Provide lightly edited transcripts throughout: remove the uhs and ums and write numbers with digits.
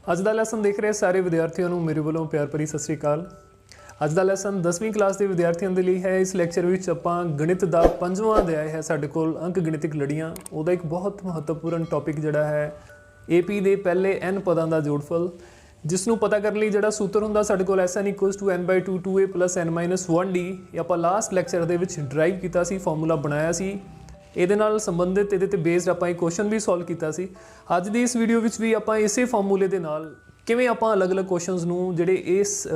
ਅੱਜ ਦਾ ਲੈਸਨ ਦੇਖ ਰਹੇ ਸਾਰੇ ਵਿਦਿਆਰਥੀਆਂ ਨੂੰ ਮੇਰੇ ਵੱਲੋਂ ਪਿਆਰ ਭਰੀ ਸਤਿ ਸ਼੍ਰੀ ਅਕਾਲ। ਅੱਜ ਦਾ ਲੈਸਨ 10ਵੀਂ ਕਲਾਸ ਦੇ ਵਿਦਿਆਰਥੀਆਂ ਦੇ ਲਈ ਹੈ। ਇਸ ਲੈਕਚਰ ਵਿੱਚ ਆਪਾਂ ਗਣਿਤ ਦਾ 5ਵਾਂ ਅਧਿਆਇ ਹੈ ਸਾਡੇ ਕੋਲ ਅੰਕ ਗਿਣਤਿਕ ਲੜੀਆਂ, ਉਹਦਾ ਇੱਕ ਬਹੁਤ ਮਹੱਤਵਪੂਰਨ ਟੌਪਿਕ ਜਿਹੜਾ ਹੈ AP ਦੇ ਪਹਿਲੇ n ਪਦਾਂ ਦਾ ਜੋੜਫਲ, ਜਿਸ ਨੂੰ ਪਤਾ ਕਰਨ ਲਈ ਜਿਹੜਾ ਸੂਤਰ ਹੁੰਦਾ ਸਾਡੇ ਕੋਲ SN = n/2 2a + n-1d, ਇਹ ਆਪਾਂ ਲਾਸਟ ਲੈਕਚਰ ਦੇ ਵਿੱਚ ਡਰਾਈਵ ਕੀਤਾ ਸੀ, ਫਾਰਮੂਲਾ ਬਣਾਇਆ ਸੀ। ਇਹਦੇ ਨਾਲ ਸੰਬੰਧਿਤ ਇਹਦੇ ਤੇ ਬੇਸਡ ਆਪਾਂ ਇੱਕ ਕੁਐਸਚਨ ਵੀ ਸੋਲਵ ਕੀਤਾ ਸੀ। ਅੱਜ ਦੀ ਇਸ ਵੀਡੀਓ ਵਿੱਚ ਵੀ ਆਪਾਂ ਇਸੇ ਫਾਰਮੂਲੇ ਦੇ ਨਾਲ ਕਿਵੇਂ ਆਪਾਂ ਅਲੱਗ-ਅਲੱਗ ਕੁਐਸਚਨਸ ਨੂੰ ਜਿਹੜੇ ਇਸ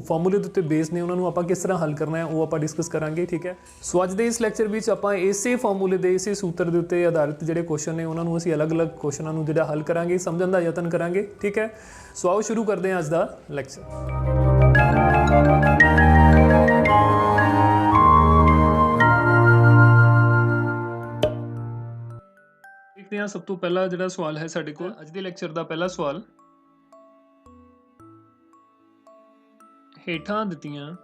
ਫਾਰਮੂਲੇ ਦੇ ਉੱਤੇ ਬੇਸ ਨੇ ਉਹਨਾਂ ਨੂੰ ਆਪਾਂ ਕਿਸ ਤਰ੍ਹਾਂ ਹੱਲ ਕਰਨਾ ਹੈ ਉਹ ਆਪਾਂ ਡਿਸਕਸ ਕਰਾਂਗੇ, ਠੀਕ ਹੈ। ਸੋ ਅੱਜ ਦੇ ਇਸ ਲੈਕਚਰ ਵਿੱਚ ਆਪਾਂ ਇਸੇ ਫਾਰਮੂਲੇ ਦੇ ਇਸੇ ਸੂਤਰ ਦੇ ਉੱਤੇ ਆਧਾਰਿਤ ਜਿਹੜੇ ਕੁਐਸਚਨ ਨੇ ਉਹਨਾਂ ਨੂੰ ਅਸੀਂ ਅਲੱਗ-ਅਲੱਗ ਕੁਐਸਚਨਾਂ ਨੂੰ ਜਿਹੜਾ ਹੱਲ ਕਰਾਂਗੇ, ਸਮਝਣ ਦਾ ਯਤਨ ਕਰਾਂਗੇ, ਠੀਕ ਹੈ। ਸੋ ਆਓ ਸ਼ੁਰੂ ਕਰਦੇ ਹਾਂ ਅੱਜ ਦਾ ਲੈਕਚਰ। देखते हैं सब तो पहला जो सवाल है साडे कोल अज दे लेक्चर का पहला सवाल, हेठां दित्तियां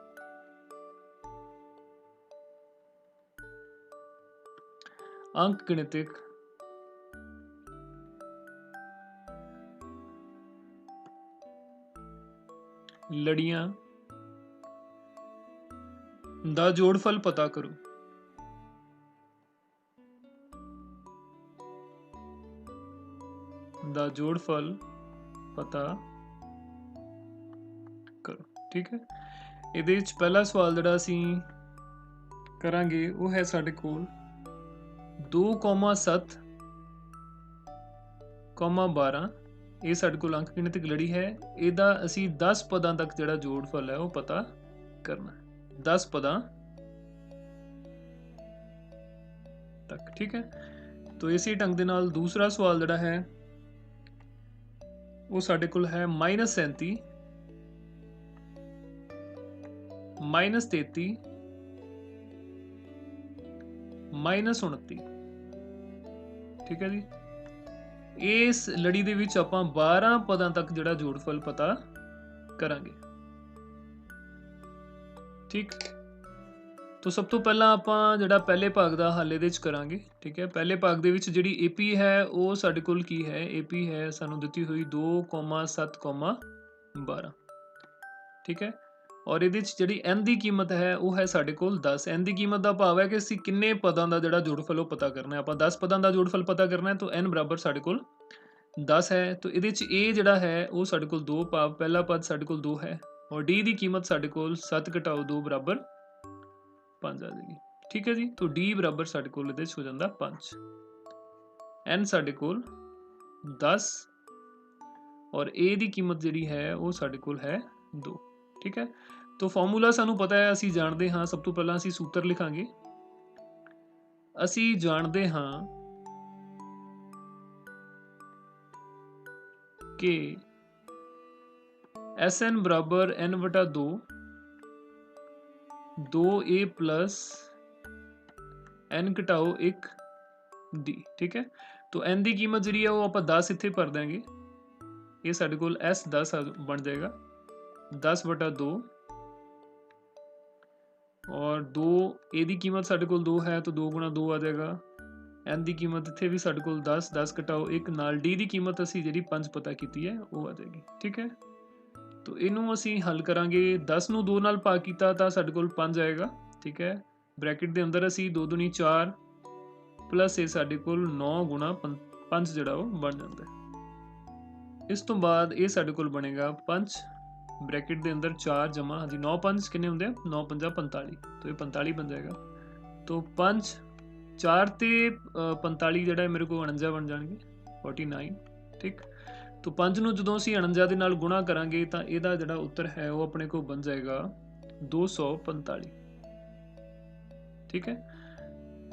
अंक गिणतिक लड़ियां दा जोड़फल पता करो। ਦਾ ਜੋੜਫਲ ਪਤਾ ਕਰੋ, ਠੀਕ ਹੈ। ਇਹਦੇ ਵਿੱਚ ਪਹਿਲਾ ਸਵਾਲ ਜਿਹੜਾ ਅਸੀਂ ਕਰਾਂਗੇ ਉਹ ਹੈ ਸਾਡੇ ਕੋਲ 2,7,12। ਇਹ ਸਾਡੇ ਕੋਲ ਅੰਕ ਗਿਣਤਿਕ ਲੜੀ ਹੈ। ਇਹਦਾ ਅਸੀਂ 10 ਪਦਾਂ ਤੱਕ ਜਿਹੜਾ ਜੋੜਫਲ ਹੈ ਉਹ ਪਤਾ ਕਰਨਾ ਹੈ, 10 ਪਦਾਂ ਤੱਕ, ਠੀਕ ਹੈ। तो इसी ढंग ਦੇ ਨਾਲ ਦੂਸਰਾ ਸਵਾਲ ਜਿਹੜਾ ਹੈ वो साढ़े कोल है -37 -33 -29, ठीक है जी। इस लड़ी दे विच आपां 12 पदां तक जिहड़ा जोड़फल पता करांगे, ठीक। तो सब तो पहला आपां जिहड़ा पहले भाग दा हल इहदे च करांगे, ठीक है। पहले भाग दे विच जिहड़ी AP है वो साडे कोल की है, AP है सानू दित्ती हुई 2,7,12, ठीक है। और इहदे च जिहड़ी n दी कीमत है वो है साडे कोल 10। n दी कीमत दा भाव है कि असीं किन्ने पदां दा जिहड़ा जोड़फल वो पता करना है। आपां 10 पदां दा जोड़फल पता करना है, तो n बराबर साडे कोल 10 है। तो इहदे च a जिहड़ा है वो साडे कोल 2 भाव पहला पद साडे कोल 2 है, और d दी कीमत साडे कोल 7 - 2 बराबर 5 आ जाएगी, ठीक है जी। तो d बराबर साडे कोल इहदे च हो जांदा 5, n साडे कोल 10 और a दी कीमत जिहड़ी है वो साडे कोल है 2, ठीक है। तो फॉर्मूला सानू पता है, असीं जाणदे हां। सब तो पहला असीं सूत्र लिखांगे। असीं जाणदे हां कि SN बराबर n/2 2a + n - 1 d, ठीक है। तो n की कीमत जी है वो आप 10 इत्थे भर देंगे, ये साडे कोल S10 बन जाएगा, 10/2 और 2 a की कीमत साडे कोल 2 है तो 2 × 2 आ जाएगा। n की कीमत इत्थे भी साडे कोल 10 10 - 1 नाल d की कीमत असीं जिहड़ी 5 पता कीती है वो आ जाएगी, ठीक है। तो इनू असीं हल करांगे। 10 नूं 2 नाल भाग कीता तां साडे कोल 5 आएगा, ठीक है। ब्रैकेट दे अंदर असीं 2 दूनी 4 प्लस ये साडे कोल 9 × 5 जिहड़ा वो बन जांदा है। इस तो बाद ये साडे कोल बनेगा 5 ब्रैकेट दे अंदर 4 जमा, हाँ जी 9 5 कितने होंगे, 9 5 45, तो ये 45 बन जाएगा। तो 5 4 ते 45 जिहड़ा मेरे को 49 बन जाएंगे, 49, ठीक। तो 5 नूं जदों असीं 49 दे नाल गुणा करांगे तां इहदा जिहड़ा उत्तर है वो अपने को बन जाएगा 245, ठीक है।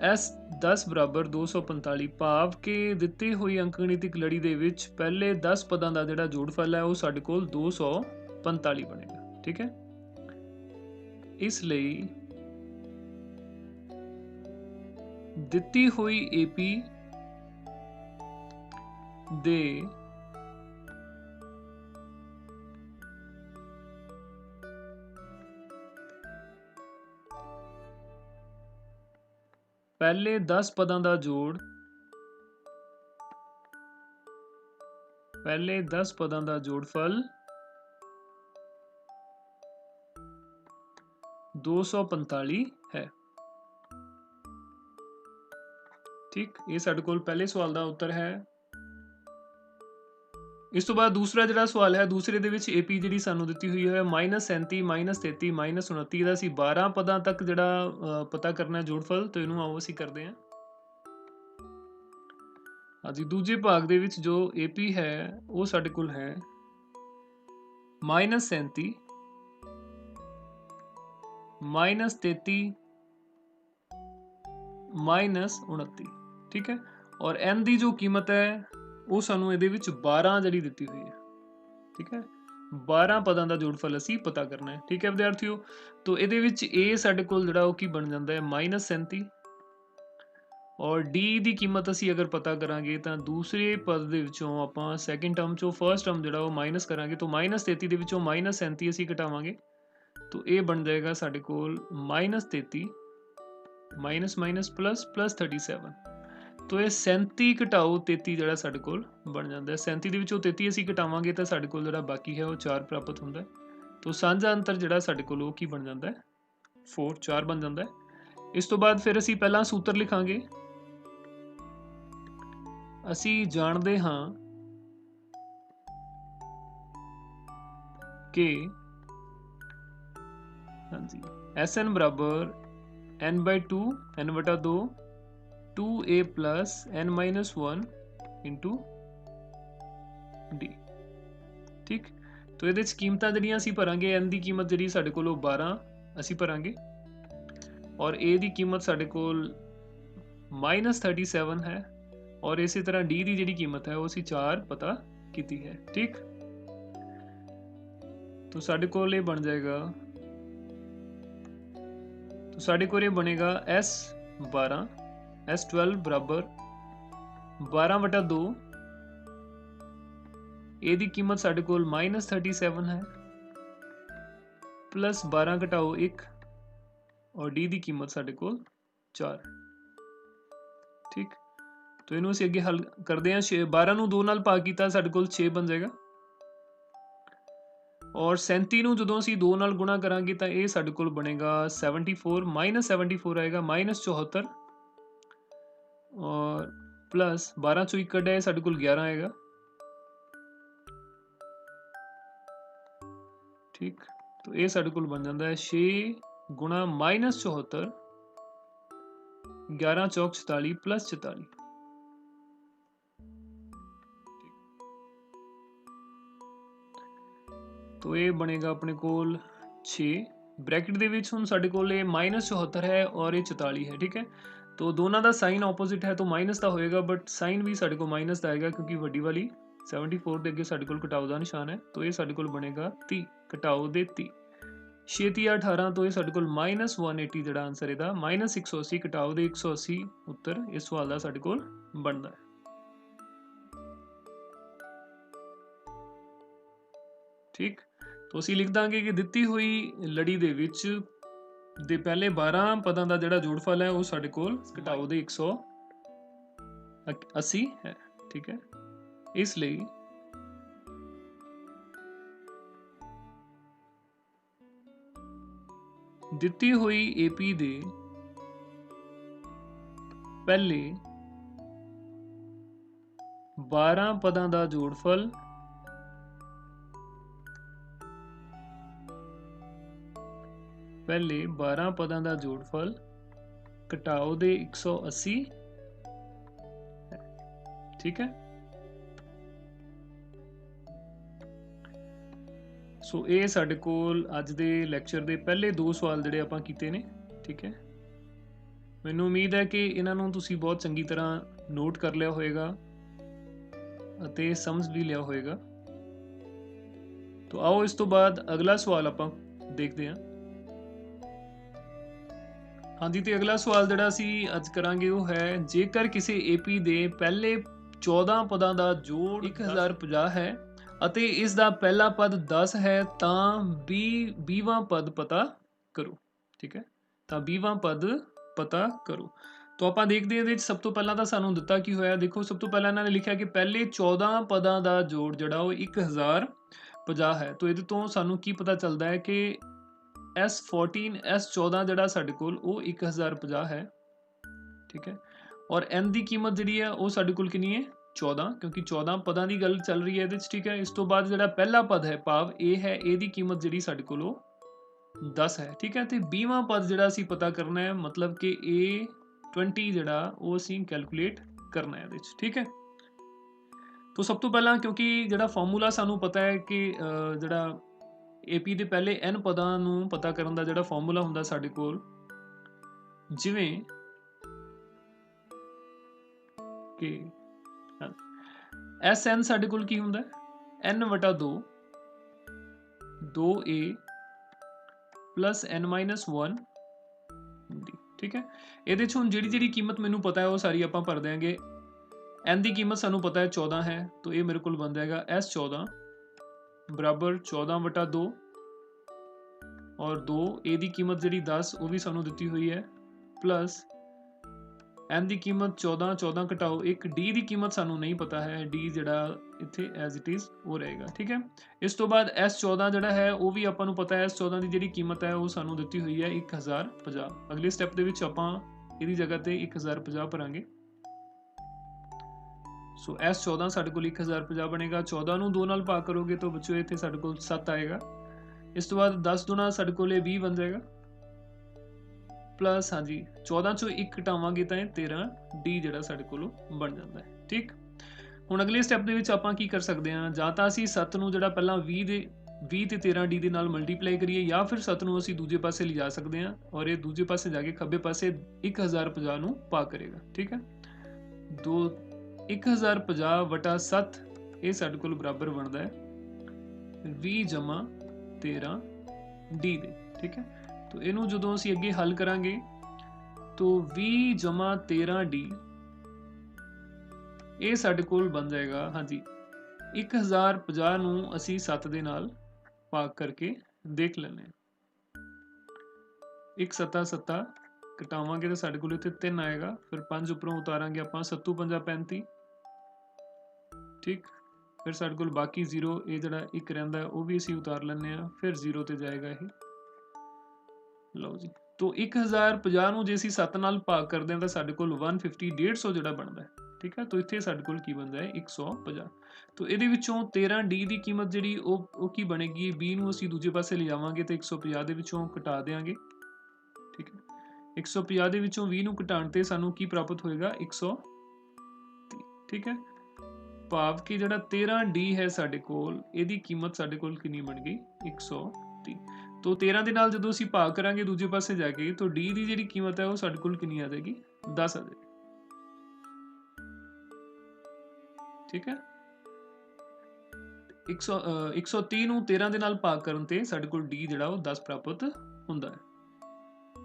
S10 बराबर 245 भाव के दिते हुई अंकगणितिक लड़ी दे विच पहले 10 पदां दा जिहड़ा जोड़फल है वो साडे कोल 245 बनेगा, ठीक है। इसलिए दिती हुई AP दे पहले 10 पदां दा जोड़ पहले 10 पदां दा जोड़फल 245 है। ठीक, ये साडे कोल पहले सवाल दा उत्तर है। इस तो बाद दूसरा जिहड़ा सवाल है, दूसरे दे विच AP जिहड़ी सानू दित्ती हुई है -37 -33 -29 दा असीं 12 पदां तक जिहड़ा पता करना है जोड़फल, तो इहनूं आओ असीं करदे हां। हाँ जी, दूजे भाग दे विच जो AP है वो साडे कोल है -37 -33 -29, ठीक है। और n दी जो कीमत है वो सानू इहदे विच 12 जिहड़ी दित्ती हुई है, ठीक है। 12 पदां दा जोड़फल असीं पता करना है, ठीक है विद्यार्थियों। तो इहदे विच A साडे कोल जिहड़ा वो की बन जांदा है -37 और D दी कीमत असीं अगर पता करांगे तां दूसरे पद दे विचों आपां सैकेंड टर्म चों फर्स्ट टर्म जिहड़ा वो माइनस करांगे, तो -33 दे विचों -37 असीं घटावांगे, तो ये बन जाएगा साडे कोल -33 माइनस माइनस प्लस प्लस 37। तो ये 37 घटाओ 33 जिहड़ा साडे कोल बन जांदा है। 37 दे विचों 33 असीं घटावांगे तां साडे कोल जिहड़ा बाकी है वो 4 प्राप्त हुंदा है। तो साझा अंतर जिहड़ा साडे कोल वो की बन जांदा है 4 बन जांदा है। इस तो बाद फिर असीं पहला सूत्र लिखांगे। असीं जाणदे हां कि हाँ जी SN बराबर n/2 n/2 2a plus n-1 into D. ठीक, तो ये कीमतां जिहड़ियां असीं भरांगे, n की कीमत जिहड़ी साडे कोल 12 असीं भरांगे और a की कीमत साडे कोल -37 है और इसी तरह d की जिहड़ी कीमत है वो असीं 4 पता कीती है। ठीक, तो साडे कोल ये बन जाएगा, तो साडे कोल ये बनेगा S12 S12 बराबर 12/2 ए दी कीमत साडे कोल -37 है प्लस 12 घटाओ 1 और डी दी कीमत साडे कोल 4। ठीक, तो इनू असीं अगे हल करदे हां। 12 नूं 2 नाल भाग कीता साडे कोल 6 बन जाएगा और 37 नूं जदों असीं 2 नाल गुणा करांगे तां ये साडे कोल बनेगा 74 -74 आएगा -74 और प्लस 12 चों 1 कड्ढिया साडे कोल 11 आएगा। ठीक, तो ये साडे कोल बन जाता है 6 गुणा -74 11 चौक 44 प्लस 44। तो ये बनेगा अपने कोल 6 ब्रैकेट दे विच हुण साडे कोल ये -74 है और ये 44 है। ठीक है, तो दोनों का साइन ऑपोजिट है तो माइनस का होएगा, बट साइन भी साडे कोल माइनस का आएगा क्योंकि वड्डी वाली 74 के अगे साडे कोल घटाओ का निशान है। तो ये साडे कोल बनेगा 30 घटाओ दे 30 6 × 18, तो ये साडे कोल -180 जिहड़ा आंसर इहदा -180 घटाओ दे 180 उत्तर इस सवाल का साडे कोल बनदा है। ठीक, तो असीं लिख दांगे कि दित्ती हुई लड़ी दे विच दे पहले 12 पदां दा जिहड़ा जोड़फल है वो साडे कोल घटाओ दे 180 है। ठीक है, इसलिए दित्ती हुई AP दे पहले 12 पदां दा जोड़फल पहले 12 पदां दा जोड़फल घटाओ दे 180 है। ठीक है, सो ये साडे कोल अज दे लैक्चर दे पहले 2 सवाल जिहड़े आपां कीते ने। ठीक है, मैनूं उम्मीद है कि इन्हां नूं तुसीं बहुत चंगी तरह नोट कर लिया होएगा अते समझ भी लिया होएगा। तो आओ इस तो बाद अगला सवाल आपां देखते हैं। हाँ जी, तो अगला सवाल जिहड़ा असीं अज करांगे वो है, जेकर किसी AP दे पहले 14 पदां दा जोड़ 1050 है अते इस दा पहला पद 10 है तां 20वां पद पता करो। ठीक है, तां 20वां पद पता करो। तो तो ਆਪਾਂ ਦੇਖਦੇ ਹਾਂ ਇਹਦੇ ਵਿੱਚ ਸਭ ਤੋਂ ਪਹਿਲਾਂ ਤਾਂ ਸਾਨੂੰ ਦਿੱਤਾ ਕੀ ਹੋਇਆ, ਦੇਖੋ ਸਭ ਤੋਂ ਪਹਿਲਾਂ ਇਹਨਾਂ ਨੇ ਲਿਖਿਆ ਕਿ ਪਹਿਲੇ 14 ਪਦਾਂ ਦਾ ਜੋੜ ਜਿਹੜਾ ਉਹ 1050 ਹੈ। तो ਇਹਦੇ ਤੋਂ ਸਾਨੂੰ ਕੀ ਪਤਾ ਚੱਲਦਾ ਹੈ ਕਿ S14 S14 ਜਿਹੜਾ ਸਾਡੇ ਕੋਲ ਉਹ 1050 ਹੈ, ਠੀਕ ਹੈ। ਔਰ n ਦੀ ਕੀਮਤ ਜਿਹੜੀ ਹੈ ਉਹ ਸਾਡੇ ਕੋਲ ਕਿੰਨੀ ਹੈ 14, ਕਿਉਂਕਿ 14 ਪਦਾਂ ਦੀ ਗੱਲ ਚੱਲ ਰਹੀ ਹੈ ਇਹਦੇ 'ਚ, ਠੀਕ ਹੈ। ਇਸ ਤੋਂ ਬਾਅਦ ਜਿਹੜਾ ਪਹਿਲਾ ਪਦ ਹੈ ਭਾਵ a ਹੈ, a ਦੀ ਕੀਮਤ ਜਿਹੜੀ ਸਾਡੇ ਕੋਲ ਉਹ 10 ਹੈ, ਠੀਕ ਹੈ। ਤੇ 20ਵਾਂ ਪਦ ਜਿਹੜਾ ਅਸੀਂ ਪਤਾ ਕਰਨਾ ਹੈ, ਮਤਲਬ ਕਿ A20 ਜਿਹੜਾ ਉਹ ਅਸੀਂ ਕੈਲਕੂਲੇਟ ਕਰਨਾ ਹੈ ਇਹਦੇ 'ਚ, ਠੀਕ ਹੈ। तो सब तो पहला क्योंकि ਜਿਹੜਾ ਫਾਰਮੂਲਾ ਸਾਨੂੰ ਪਤਾ ਹੈ ਕਿ ਜਿਹੜਾ AP ਦੇ ਪਹਿਲੇ n ਪਦਾਂ ਨੂੰ ਪਤਾ ਕਰਨ ਦਾ ਜਿਹੜਾ ਫਾਰਮੂਲਾ ਹੁੰਦਾ ਸਾਡੇ ਕੋਲ, ਜਿਵੇਂ ਕਿ SN ਸਾਡੇ ਕੋਲ ਕੀ ਹੁੰਦਾ n/2 2a plus n-1 d, ठीक है। ਇਹਦੇ 'ਚ ਹੁਣ ਜਿਹੜੀ ਕੀਮਤ ਮੈਨੂੰ ਪਤਾ ਹੈ ਉਹ ਸਾਰੀ ਆਪਾਂ ਭਰ ਦਿਆਂਗੇ। n ਦੀ ਕੀਮਤ ਸਾਨੂੰ ਪਤਾ ਹੈ 14 ਹੈ, तो ਇਹ ਮੇਰੇ ਕੋਲ ਬਣ ਜਾਏਗਾ S14 ਬਰਾਬਰ 14/2 और 2 a ਦੀ ਕੀਮਤ ਜਿਹੜੀ 10 ਉਹ ਵੀ ਸਾਨੂੰ ਦਿੱਤੀ ਹੋਈ ਹੈ, ਪਲੱਸ n ਦੀ ਕੀਮਤ 14 ਘਟਾਓ 1, d ਦੀ ਕੀਮਤ ਸਾਨੂੰ ਨਹੀਂ ਪਤਾ ਹੈ, d ਜਿਹੜਾ ਇੱਥੇ ਐਜ਼ ਇਟ ਇਜ਼ ਉਹ ਰਹੇਗਾ, ਠੀਕ ਹੈ। ਇਸ ਤੋਂ ਬਾਅਦ S14 ਜਿਹੜਾ ਹੈ ਉਹ ਵੀ ਆਪਾਂ ਨੂੰ ਪਤਾ ਹੈ, S14 ਦੀ ਜਿਹੜੀ ਕੀਮਤ ਹੈ ਉਹ ਸਾਨੂੰ ਦਿੱਤੀ ਹੋਈ ਹੈ 1050। ਅਗਲੇ ਸਟੈਪ ਦੇ ਵਿੱਚ ਆਪਾਂ ਇਹਦੀ ਜਗ੍ਹਾ ਤੇ 1050 ਭਰਾਂਗੇ। ਸੋ S14 ਸਾਡੇ ਕੋਲ 1050 ਬਣੇਗਾ। 14 ਨੂੰ 2 ਨਾਲ ਭਾਗ ਕਰੋਗੇ ਤਾਂ ਬੱਚੋ ਇੱਥੇ ਸਾਡੇ ਕੋਲ 7 ਆਏਗਾ। ਇਸ ਤੋਂ ਬਾਅਦ 10 ਦੁਣਾ ਸਾਡੇ ਕੋਲ ਇਹ 20 ਬਣ ਜਾਏਗਾ, ਪਲੱਸ ਹਾਂਜੀ 14 ਚੋਂ 1 ਘਟਾਵਾਂਗੇ ਤਾਂ ਇਹ 13 d ਜਿਹੜਾ ਸਾਡੇ ਕੋਲ ਬਣ ਜਾਂਦਾ ਹੈ, ਠੀਕ। ਹੁਣ ਅਗਲੇ ਸਟੈਪ ਦੇ ਵਿੱਚ ਆਪਾਂ ਕੀ ਕਰ ਸਕਦੇ ਹਾਂ, ਜਾਂ ਤਾਂ ਅਸੀਂ 7 ਨੂੰ ਜਿਹੜਾ ਪਹਿਲਾਂ 20 ਤੇ 13 d ਦੇ ਨਾਲ ਮਲਟੀਪਲਾਈ ਕਰੀਏ, ਜਾਂ ਫਿਰ 7 ਨੂੰ ਅਸੀਂ ਦੂਜੇ ਪਾਸੇ ਲਿਜਾ ਸਕਦੇ ਹਾਂ ਔਰ ਇਹ ਦੂਜੇ ਪਾਸੇ ਜਾ ਕੇ ਖੱਬੇ ਪਾਸੇ 1050 ਨੂੰ ਭਾਗ ਕਰੇਗਾ, ਠੀਕ ਹੈ। 1050/7 ਇਹ ਸਾਡੇ ਕੋਲ ਬਰਾਬਰ ਬਣਦਾ ਹੈ 20 ਜਮਾ 13 d ਦੇ, ਠੀਕ ਹੈ। तो ਇਹਨੂੰ ਜਦੋਂ ਅਸੀਂ ਅੱਗੇ ਹੱਲ ਕਰਾਂਗੇ तो 20 ਜਮਾ 13 d ਇਹ ਸਾਡੇ ਕੋਲ ਬਣ ਜਾਏਗਾ, ਹਾਂਜੀ 1050 ਨੂੰ ਅਸੀਂ 7 ਦੇ ਨਾਲ ਭਾਗ ਕਰਕੇ ਦੇਖ ਲੈਂਦੇ ਹਾਂ। 1 7 7 ਘਟਾਵਾਂਗੇ ਤਾਂ ਸਾਡੇ ਕੋਲ ਇੱਥੇ 3 ਆਏਗਾ, ਫਿਰ 5 ਉੱਪਰੋਂ ਉਤਾਰਾਂਗੇ ਆਪਾਂ 7 5 35, ਠੀਕ। ਫਿਰ ਸਾਡੇ ਕੋਲ ਬਾਕੀ 0 ਇਹ ਜਿਹੜਾ 1 ਰਹਿੰਦਾ ਉਹ ਵੀ ਅਸੀਂ ਉਤਾਰ ਲੈਂਦੇ ਹਾਂ, ਫਿਰ 0 ਤੇ ਜਾਏਗਾ ਇਹ। ਲਓ ਜੀ, तो 1050 ਨੂੰ ਜੇ ਅਸੀਂ 7 ਨਾਲ ਭਾਗ ਕਰਦੇ ਹਾਂ ਤਾਂ ਸਾਡੇ ਕੋਲ 150 ਜਿਹੜਾ ਬਣਦਾ ਹੈ, ਠੀਕ ਹੈ। तो ਇੱਥੇ ਸਾਡੇ ਕੋਲ ਕੀ ਬਣਦਾ ਹੈ 150। तो ਇਹਦੇ ਵਿੱਚੋਂ 13 d ਦੀ ਕੀਮਤ ਜਿਹੜੀ ਉਹ ਕੀ ਬਣੇਗੀ, 20 ਨੂੰ ਅਸੀਂ ਦੂਜੇ ਪਾਸੇ ਲਿਜਾਵਾਂਗੇ ਤੇ 150 ਦੇ ਵਿੱਚੋਂ ਘਟਾ ਦੇਵਾਂਗੇ, ਠੀਕ ਹੈ। 150 ਦੇ ਵਿੱਚੋਂ 20 ਨੂੰ ਘਟਾਉਣ ਤੇ ਸਾਨੂੰ ਕੀ ਪ੍ਰਾਪਤ ਹੋਏਗਾ 130, ਠੀਕ ਹੈ। ਭਾਵ ਕਿ ਜਿਹੜਾ 13 d ਹੈ ਸਾਡੇ ਕੋਲ ਇਹਦੀ ਕੀਮਤ ਸਾਡੇ ਕੋਲ ਕਿੰਨੀ ਬਣ ਗਈ 130। तो 13 ਦੇ ਨਾਲ ਜਦੋਂ ਅਸੀਂ ਭਾਗ ਕਰਾਂਗੇ ਦੂਜੇ ਪਾਸੇ ਜਾ ਕੇ तो d ਦੀ ਜਿਹੜੀ ਕੀਮਤ ਹੈ ਉਹ ਸਾਡੇ ਕੋਲ ਕਿੰਨੀ ਆ ਜਾਏਗੀ 10 ਆ ਜਾਏਗੀ, ਠੀਕ ਹੈ। 130 ਨੂੰ 13 ਦੇ ਨਾਲ ਭਾਗ ਕਰਨ ਤੇ ਸਾਡੇ ਕੋਲ d ਜਿਹੜਾ ਉਹ 10 ਪ੍ਰਾਪਤ ਹੁੰਦਾ ਹੈ,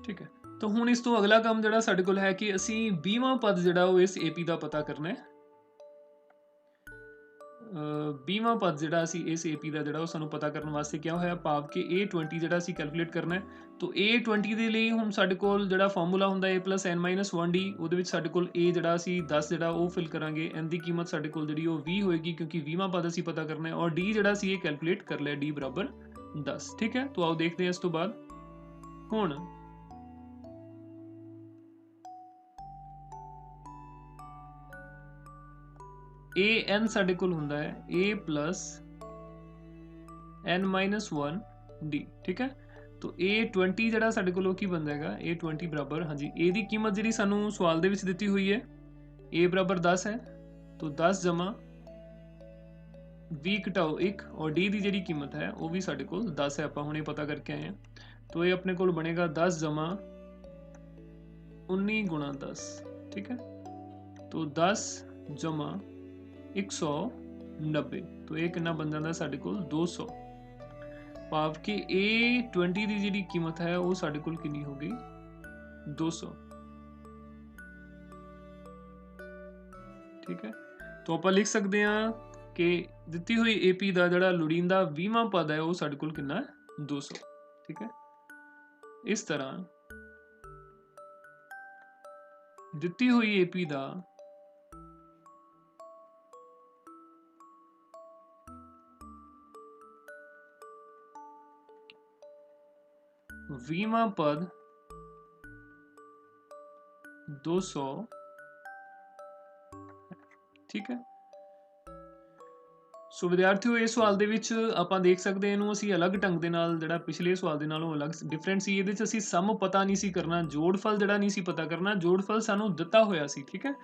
ਠੀਕ ਹੈ। ਤਾਂ ਹੁਣ ਇਸ ਤੋਂ ਅਗਲਾ ਕੰਮ ਜਿਹੜਾ ਸਾਡੇ ਕੋਲ ਹੈ ਕਿ ਅਸੀਂ 20ਵਾਂ ਪਦ ਜਿਹੜਾ ਉਹ ਇਸ AP ਦਾ ਪਤਾ ਕਰਨਾ ਹੈ। 20ਵਾਂ ਪਦ ਜਿਹੜਾ ਅਸੀਂ ਇਸ AP ਦਾ ਜਿਹੜਾ ਉਹ ਸਾਨੂੰ ਪਤਾ ਕਰਨ ਵਾਸਤੇ ਕਿਹਾ ਹੋਇਆ, ਭਾਵ ਕਿ A20 ਜਿਹੜਾ ਅਸੀਂ ਕੈਲਕੂਲੇਟ ਕਰਨਾ ਹੈ। तो A20 ਦੇ ਲਈ ਹੁਣ ਸਾਡੇ ਕੋਲ ਜਿਹੜਾ ਫਾਰਮੂਲਾ ਹੁੰਦਾ A + n-1d, ਉਹਦੇ ਵਿੱਚ ਸਾਡੇ ਕੋਲ A ਜਿਹੜਾ ਅਸੀਂ 10 ਜਿਹੜਾ ਉਹ ਫਿਲ ਕਰਾਂਗੇ, n ਦੀ ਕੀਮਤ ਸਾਡੇ ਕੋਲ ਜਿਹੜੀ ਉਹ 20 ਹੋਏਗੀ ਕਿਉਂਕਿ 20ਵਾਂ ਪਦ ਅਸੀਂ ਪਤਾ ਕਰਨਾ ਹੈ, ਔਰ d ਜਿਹੜਾ ਅਸੀਂ ਇਹ ਕੈਲਕੂਲੇਟ ਕਰ ਲਿਆ d ਬਰਾਬਰ 10, ਠੀਕ ਹੈ। तो ਆਓ ਦੇਖਦੇ ਹਾਂ ਇਸ ਤੋਂ ਬਾਅਦ। ਹੁਣ an ਸਾਡੇ ਕੋਲ ਹੁੰਦਾ ਹੈ A + n-1d, ਠੀਕ ਹੈ। तो A20 ਜਿਹੜਾ ਸਾਡੇ ਕੋਲ ਉਹ ਕੀ ਬਣ ਜਾਏਗਾ A20 ਬਰਾਬਰ, ਹਾਂਜੀ A ਦੀ ਕੀਮਤ ਜਿਹੜੀ ਸਾਨੂੰ ਸਵਾਲ ਦੇ ਵਿੱਚ ਦਿੱਤੀ ਹੋਈ ਹੈ A ਬਰਾਬਰ 10 ਹੈ, तो 10 ਜਮਾ 20 ਘਟਾਓ 1 ਔਰ d ਦੀ ਜਿਹੜੀ ਕੀਮਤ ਹੈ ਉਹ ਵੀ ਸਾਡੇ ਕੋਲ 10 ਹੈ, ਆਪਾਂ ਹੁਣੇ ਪਤਾ ਕਰਕੇ ਆਏ ਹਾਂ। तो ਇਹ ਆਪਣੇ ਕੋਲ ਬਣੇਗਾ 10 ਜਮਾ 19 ਗੁਣਾ 10, ਠੀਕ ਹੈ। तो 10 ਜਮਾ 190, तो ਇਹ ਕਿੰਨਾ ਬਣ ਜਾਂਦਾ ਸਾਡੇ ਕੋਲ 200, ਭਾਵ ਕਿ A20 ਦੀ ਜਿਹੜੀ ਕੀਮਤ ਹੈ ਉਹ ਸਾਡੇ ਕੋਲ ਕਿੰਨੀ ਹੋ ਗਈ 200, ਠੀਕ ਹੈ। तो ਆਪਾਂ ਲਿਖ ਸਕਦੇ ਹਾਂ ਕਿ ਦਿੱਤੀ ਹੋਈ AP ਦਾ ਜਿਹੜਾ ਲੋੜੀਂਦਾ 20ਵਾਂ ਪਦ ਹੈ ਉਹ ਸਾਡੇ ਕੋਲ ਕਿੰਨਾ ਹੈ 200, ਠੀਕ ਹੈ। ਇਸ ਤਰ੍ਹਾਂ ਦਿੱਤੀ ਹੋਈ AP ਦਾ ਵੀਵਾਂ ਪਦ 200, ਠੀਕ ਹੈ। ਸੋ ਵਿਦਿਆਰਥੀਓ, ਇਸ ਸਵਾਲ ਦੇ ਵਿੱਚ ਆਪਾਂ ਦੇਖ ਸਕਦੇ ਹਾਂ, ਇਹਨੂੰ ਅਸੀਂ ਅਲੱਗ ਢੰਗ ਦੇ ਨਾਲ, ਜਿਹੜਾ ਪਿਛਲੇ ਸਵਾਲ ਦੇ ਨਾਲੋਂ ਅਲੱਗ ਡਿਫਰੈਂਟ ਸੀ। ਇਹਦੇ 'ਚ ਅਸੀਂ ਸਮ ਪਤਾ ਨਹੀਂ ਸੀ ਕਰਨਾ, ਜੋੜਫਲ ਜਿਹੜਾ ਨਹੀਂ ਸੀ ਪਤਾ ਕਰਨਾ। ਜੋੜਫਲ ਸਾਨੂੰ ਦਿੱਤਾ ਹੋਇਆ ਸੀ, ਠੀਕ ਹੈ।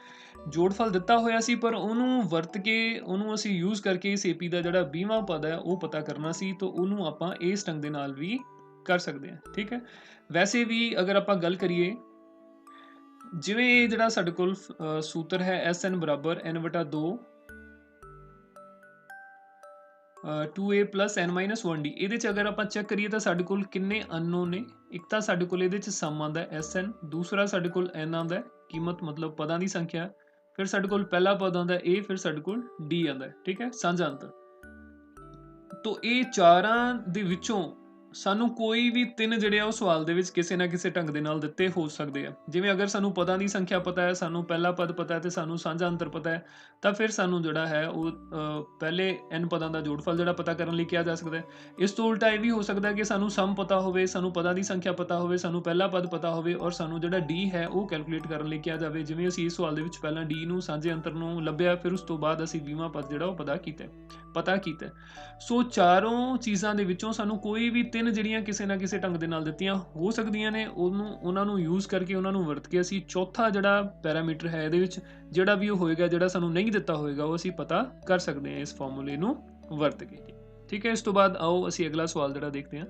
ਜੋੜਫਲ ਦਿੱਤਾ ਹੋਇਆ ਸੀ, ਪਰ ਉਹਨੂੰ ਵਰਤ ਕੇ, ਉਹਨੂੰ ਅਸੀਂ ਯੂਜ਼ ਕਰਕੇ ਇਸ AP ਦਾ ਜਿਹੜਾ 20ਵਾਂ ਪਦ ਹੈ ਉਹ ਪਤਾ ਕਰਨਾ ਸੀ। ਤਾਂ ਉਹਨੂੰ ਆਪਾਂ ਇਸ ਢੰਗ ਦੇ ਨਾਲ ਵੀ ਕਰ ਸਕਦੇ ਹਾਂ, ਠੀਕ ਹੈ। ਵੈਸੇ ਵੀ ਅਗਰ ਆਪਾਂ ਗੱਲ ਕਰੀਏ, ਜਿਵੇਂ ਇਹ ਜਿਹੜਾ ਸਾਡੇ ਕੋਲ ਸੂਤਰ ਹੈ SN ਬਰਾਬਰ N/2 2A + N-1D, ਇਹਦੇ 'ਚ ਅਗਰ ਆਪਾਂ ਚੈੱਕ ਕਰੀਏ ਤਾਂ ਸਾਡੇ ਕੋਲ ਕਿੰਨੇ ਅਨਨੋਨ ਨੇ। ਇੱਕ ਤਾਂ ਸਾਡੇ ਕੋਲ ਇਹਦੇ 'ਚ ਸਮ ਆਉਂਦਾ SN, ਦੂਸਰਾ ਸਾਡੇ ਕੋਲ N ਆਉਂਦਾ, ਕੀਮਤ ਮਤਲਬ ਪਦਾਂ ਦੀ ਸੰਖਿਆ, ਫਿਰ ਸਾਡੇ ਕੋਲ ਪਹਿਲਾ ਪਦ ਆਉਂਦਾ A, ਫਿਰ ਸਾਡੇ ਕੋਲ D ਆਉਂਦਾ, ਠੀਕ ਹੈ, ਸਾਂਝਾ ਅੰਤਰ। ਤੋ ਇਹ ਚਾਰਾਂ ਦੇ ਵਿੱਚੋਂ ਸਾਨੂੰ ਕੋਈ ਵੀ ਤਿੰਨ ਜਿਹੜੇ ਆ ਉਹ ਸਵਾਲ ਦੇ ਵਿੱਚ ਕਿਸੇ ਨਾ ਕਿਸੇ ਢੰਗ ਦੇ ਨਾਲ ਦਿੱਤੇ ਹੋ ਸਕਦੇ ਆ। ਜਿਵੇਂ ਅਗਰ ਸਾਨੂੰ ਪਦਾਂ ਦੀ ਸੰਖਿਆ ਪਤਾ ਹੈ, ਸਾਨੂੰ ਪਹਿਲਾ ਪਦ ਪਤਾ ਹੈ ਤੇ ਸਾਨੂੰ ਸਾਂਝਾ ਅੰਤਰ ਪਤਾ ਹੈ, ਤਾਂ ਫਿਰ ਸਾਨੂੰ ਜਿਹੜਾ ਹੈ ਉਹ ਪਹਿਲੇ n ਪਦਾਂ ਦਾ ਜੋੜਫਲ ਜਿਹੜਾ ਪਤਾ ਕਰਨ ਲਈ ਕਿਹਾ ਜਾ ਸਕਦਾ ਹੈ। ਇਸ ਤੋਂ ਉਲਟਾ ਇਹ ਵੀ ਹੋ ਸਕਦਾ ਹੈ ਕਿ ਸਾਨੂੰ ਸਮ ਪਤਾ ਹੋਵੇ, ਸਾਨੂੰ ਪਦਾਂ ਦੀ ਸੰਖਿਆ ਪਤਾ ਹੋਵੇ, ਸਾਨੂੰ ਪਹਿਲਾ ਪਦ ਪਤਾ ਹੋਵੇ ਔਰ ਸਾਨੂੰ ਜਿਹੜਾ D ਹੈ ਉਹ ਕੈਲਕੂਲੇਟ ਕਰਨ ਲਈ ਕਿਹਾ ਜਾਵੇ। ਜਿਵੇਂ ਅਸੀਂ ਇਸ ਸਵਾਲ ਦੇ ਵਿੱਚ ਪਹਿਲਾਂ D ਨੂੰ, ਸਾਂਝੇ ਅੰਤਰ ਨੂੰ ਲੱਭਿਆ, ਫਿਰ ਉਸ ਤੋਂ ਬਾਅਦ ਅਸੀਂ 20ਵਾਂ ਪਦ ਜਿਹੜਾ ਉਹ ਪਤਾ ਕੀਤਾ। ਸੋ ਚਾਰੋਂ ਚੀਜ਼ਾਂ ਦੇ ਵਿੱਚੋਂ ਸਾਨੂੰ ਕੋਈ ਵੀ ਤਿੰਨ ਜਿਹੜੀਆਂ ਕਿਸੇ ਨਾ ਕਿਸੇ ਢੰਗ ਦੇ ਨਾਲ ਦਿੱਤੀਆਂ ਹੋ ਸਕਦੀਆਂ ਨੇ, ਉਹਨਾਂ ਨੂੰ ਯੂਜ਼ ਕਰਕੇ, ਉਹਨਾਂ ਨੂੰ ਵਰਤ ਕੇ ਅਸੀਂ ਚੌਥਾ ਜਿਹੜਾ ਪੈਰਾਮੀਟਰ ਹੈ ਇਹਦੇ ਵਿੱਚ, ਜਿਹੜਾ ਵੀ ਉਹ ਹੋਏਗਾ, ਜਿਹੜਾ ਸਾਨੂੰ ਨਹੀਂ ਦਿੱਤਾ ਹੋਏਗਾ, ਉਹ ਅਸੀਂ ਪਤਾ ਕਰ ਸਕਦੇ ਹਾਂ ਇਸ ਫਾਰਮੂਲੇ ਨੂੰ ਵਰਤ ਕੇ, ਠੀਕ ਹੈ। ਇਸ ਤੋਂ ਬਾਅਦ ਆਓ ਅਸੀਂ ਅਗਲਾ ਸਵਾਲ ਜਿਹੜਾ ਦੇਖਦੇ ਹਾਂ।